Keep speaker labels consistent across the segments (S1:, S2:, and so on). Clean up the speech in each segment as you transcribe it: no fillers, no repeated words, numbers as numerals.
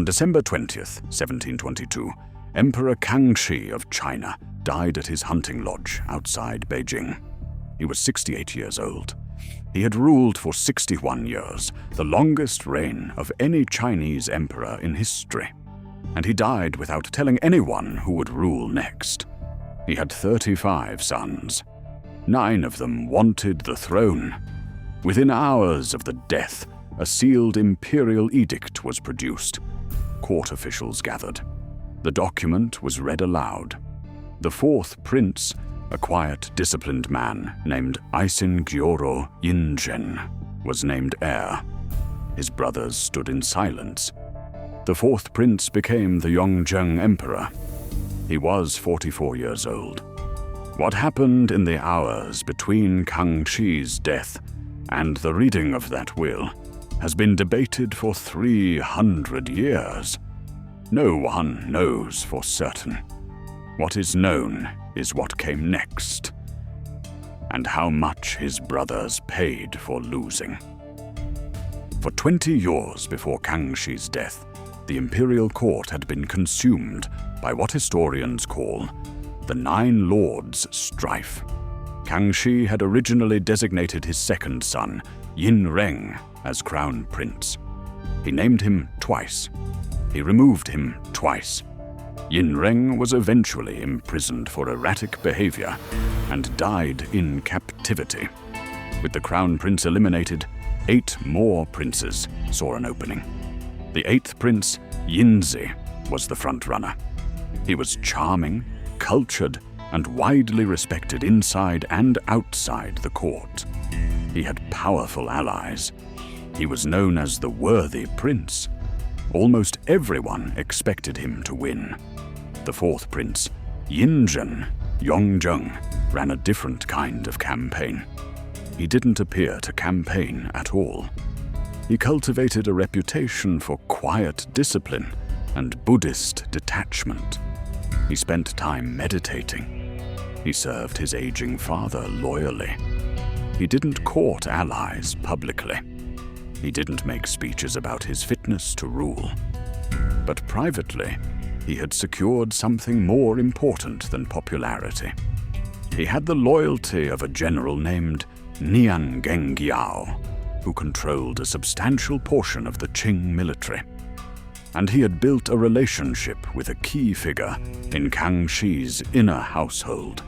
S1: On December 20th, 1722, Emperor Kangxi of China died at his hunting lodge outside Beijing. He was 68 years old. He had ruled for 61 years, the longest reign of any Chinese emperor in history. And he died without telling anyone who would rule next. He had 35 sons. 9 of them wanted the throne. Within hours of the death, a sealed imperial edict was produced. Court officials gathered. The document was read aloud. The 4th prince, a quiet, disciplined man named Yongzheng Emperor, was named heir. His brothers stood in silence. The 4th prince became the Yongzheng Emperor. He was 44 years old. What happened in the hours between Kangxi's death and the reading of that will has been debated for 300 years. No one knows for certain. What is known is what came next, and how much his brothers paid for losing. For 20 years before Kangxi's death, the imperial court had been consumed by what historians call the 9 Lords' strife. Kangxi had originally designated his 2nd son, Yongzheng, as crown prince. He named him twice. He removed him twice. Yongzheng was eventually imprisoned for erratic behavior and died in captivity. With the crown prince eliminated, 8 more princes saw an opening. The 8th prince, Yinzi, was the front-runner. He was charming, cultured, and widely respected inside and outside the court. He had powerful allies. He was known as the worthy prince. Almost everyone expected him to win. The 4th prince, Yongzheng, ran a different kind of campaign. He didn't appear to campaign at all. He cultivated a reputation for quiet discipline and Buddhist detachment. He spent time meditating. He served his aging father loyally. He didn't court allies publicly. He didn't make speeches about his fitness to rule. But privately, he had secured something more important than popularity. He had the loyalty of a general named Nian Gengiao, who controlled a substantial portion of the Qing military. And he had built a relationship with a key figure in Kangxi's inner household.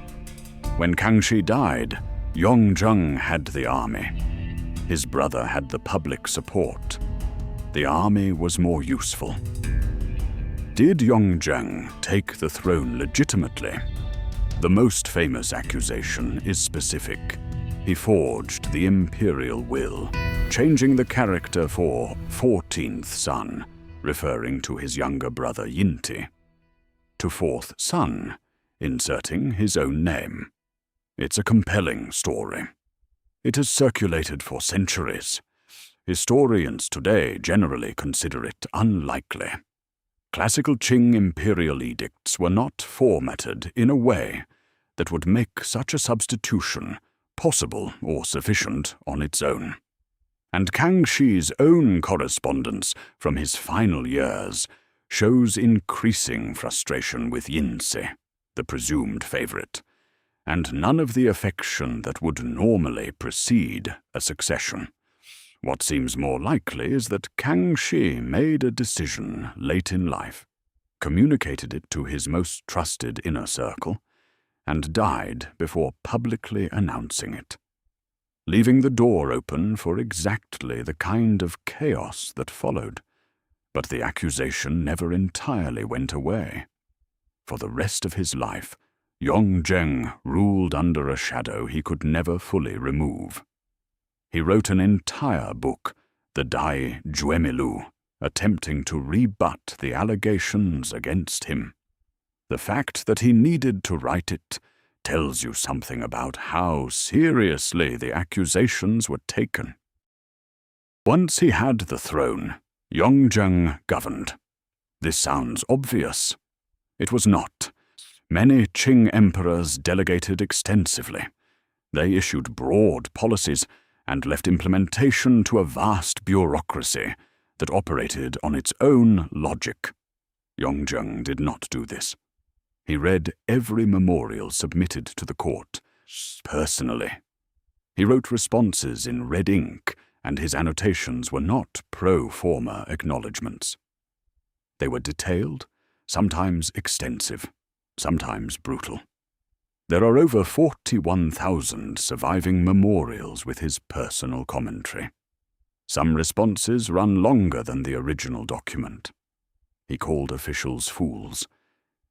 S1: When Kangxi died, Yongzheng had the army. His brother had the public support. The army was more useful. Did Yongzheng take the throne legitimately? The most famous accusation is specific. He forged the imperial will, changing the character for 14th son, referring to his younger brother Yinti, to 4th son, inserting his own name. It's a compelling story. It has circulated for centuries. Historians today generally consider it unlikely. Classical Qing imperial edicts were not formatted in a way that would make such a substitution possible or sufficient on its own. And Kangxi's own correspondence from his final years shows increasing frustration with Yinzi, the presumed favorite, and none of the affection that would normally precede a succession. What seems more likely is that Kangxi made a decision late in life, communicated it to his most trusted inner circle, and died before publicly announcing it, leaving the door open for exactly the kind of chaos that followed. But the accusation never entirely went away. For the rest of his life, Yongzheng ruled under a shadow he could never fully remove. He wrote an entire book, the Dai Juemilu, attempting to rebut the allegations against him. The fact that he needed to write it tells you something about how seriously the accusations were taken. Once he had the throne, Yongzheng governed. This sounds obvious. It was not. Many Qing emperors delegated extensively. They issued broad policies and left implementation to a vast bureaucracy that operated on its own logic. Yongzheng did not do this. He read every memorial submitted to the court, personally. He wrote responses in red ink, and his annotations were not pro forma acknowledgments. They were detailed, sometimes extensive, sometimes brutal. There are over 41,000 surviving memorials with his personal commentary. Some responses run longer than the original document. He called officials fools.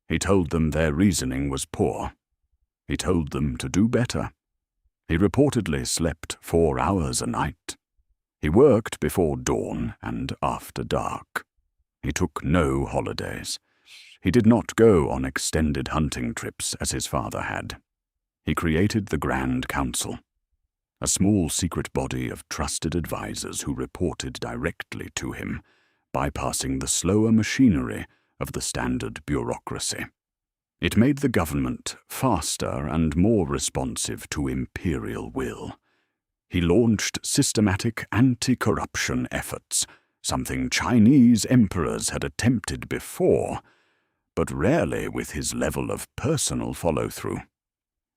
S1: He told them their reasoning was poor. He told them to do better. He reportedly slept 4 hours a night. He worked before dawn and after dark. He took no holidays. He did not go on extended hunting trips as his father had. He created the Grand Council, a small secret body of trusted advisers who reported directly to him, bypassing the slower machinery of the standard bureaucracy. It made the government faster and more responsive to imperial will. He launched systematic anti-corruption efforts, something Chinese emperors had attempted before, but rarely with his level of personal follow-through.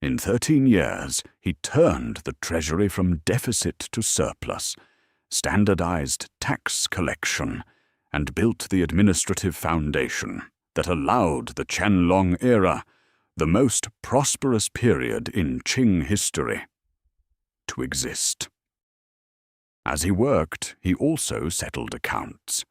S1: In 13 years, he turned the treasury from deficit to surplus, standardized tax collection, and built the administrative foundation that allowed the Qianlong era, the most prosperous period in Qing history, to exist. As he worked, he also settled accounts.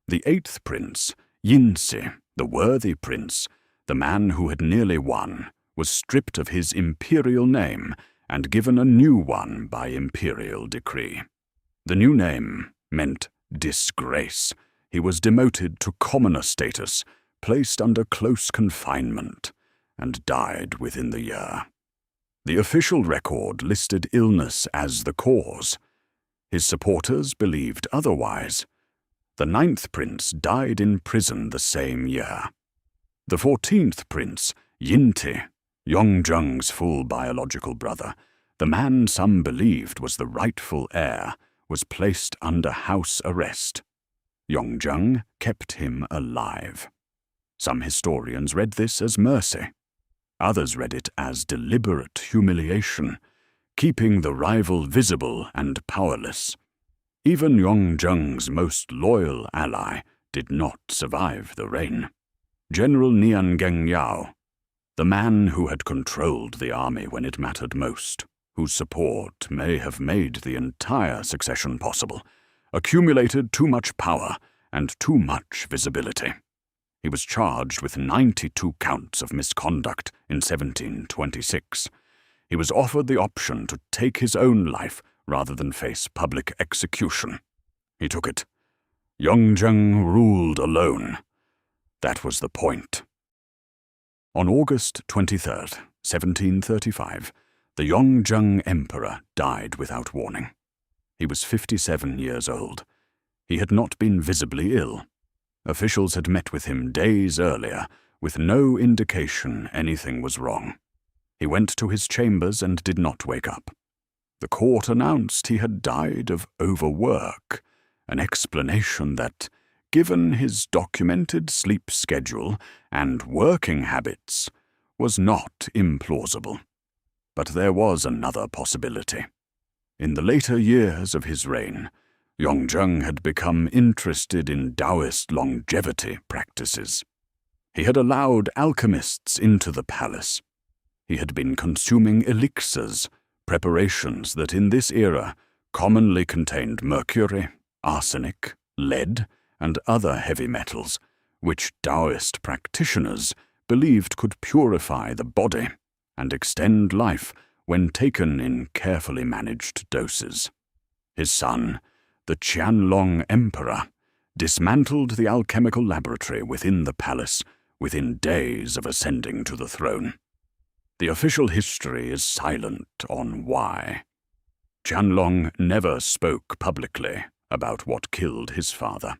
S1: The 8th prince, Yinsi, the worthy prince, the man who had nearly won, was stripped of his imperial name and given a new one by imperial decree. The new name meant disgrace. He was demoted to commoner status, placed under close confinement, and died within the year. The official record listed illness as the cause. His supporters believed otherwise. The 9th prince died in prison the same year. The 14th prince, Yinti, Yongzheng's full biological brother, the man some believed was the rightful heir, was placed under house arrest. Yongzheng kept him alive. Some historians read this as mercy. Others read it as deliberate humiliation, keeping the rival visible and powerless. Even Yongzheng's most loyal ally did not survive the reign. General Niangeng Yao, the man who had controlled the army when it mattered most, whose support may have made the entire succession possible, accumulated too much power and too much visibility. He was charged with 92 counts of misconduct in 1726. He was offered the option to take his own life rather than face public execution. He took it. Yongzheng ruled alone. That was the point. On August 23, 1735, the Yongzheng Emperor died without warning. He was 57 years old. He had not been visibly ill. Officials had met with him days earlier, with no indication anything was wrong. He went to his chambers and did not wake up. The court announced he had died of overwork, an explanation that, given his documented sleep schedule and working habits, was not implausible. But there was another possibility. In the later years of his reign, Yongzheng had become interested in Taoist longevity practices. He had allowed alchemists into the palace. He had been consuming elixirs, preparations that in this era commonly contained mercury, arsenic, lead, and other heavy metals, which Taoist practitioners believed could purify the body and extend life when taken in carefully managed doses. His son, the Qianlong Emperor, dismantled the alchemical laboratory within the palace within days of ascending to the throne. The official history is silent on why. Qianlong never spoke publicly about what killed his father.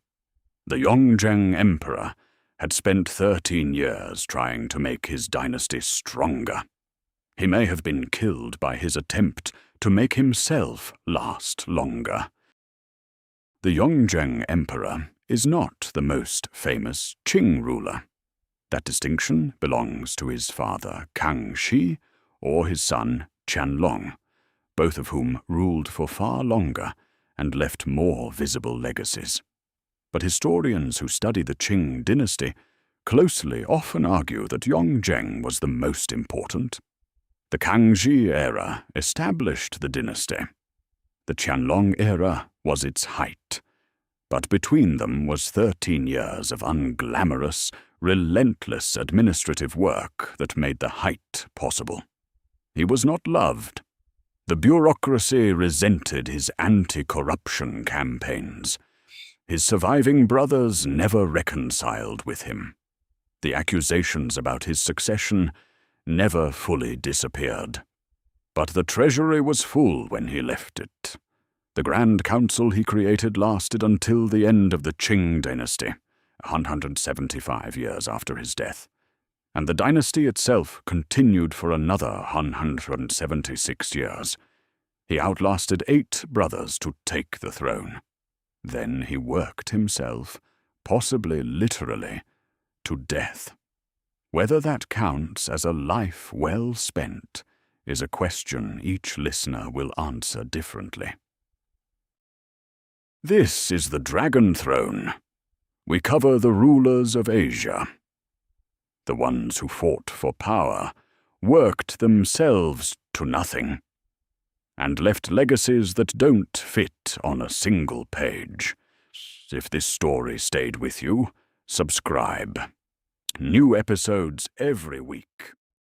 S1: The Yongzheng Emperor had spent 13 years trying to make his dynasty stronger. He may have been killed by his attempt to make himself last longer. The Yongzheng Emperor is not the most famous Qing ruler. That distinction belongs to his father Kangxi or his son Qianlong, both of whom ruled for far longer and left more visible legacies. But historians who study the Qing dynasty closely often argue that Yongzheng was the most important. The Kangxi era established the dynasty. The Qianlong era was its height, but between them was 13 years of unglamorous, relentless administrative work that made the height possible. He was not loved. The bureaucracy resented his anti-corruption campaigns. His surviving brothers never reconciled with him. The accusations about his succession never fully disappeared. But the treasury was full when he left it. The Grand Council he created lasted until the end of the Qing dynasty, 175 years after his death, and the dynasty itself continued for another 176 years. He outlasted 8 brothers to take the throne. Then he worked himself, possibly literally, to death. Whether that counts as a life well spent is a question each listener will answer differently. This is the Dragon Throne. We cover the rulers of Asia. The ones who fought for power worked themselves to nothing and left legacies that don't fit on a single page. If this story stayed with you, subscribe. New episodes every week.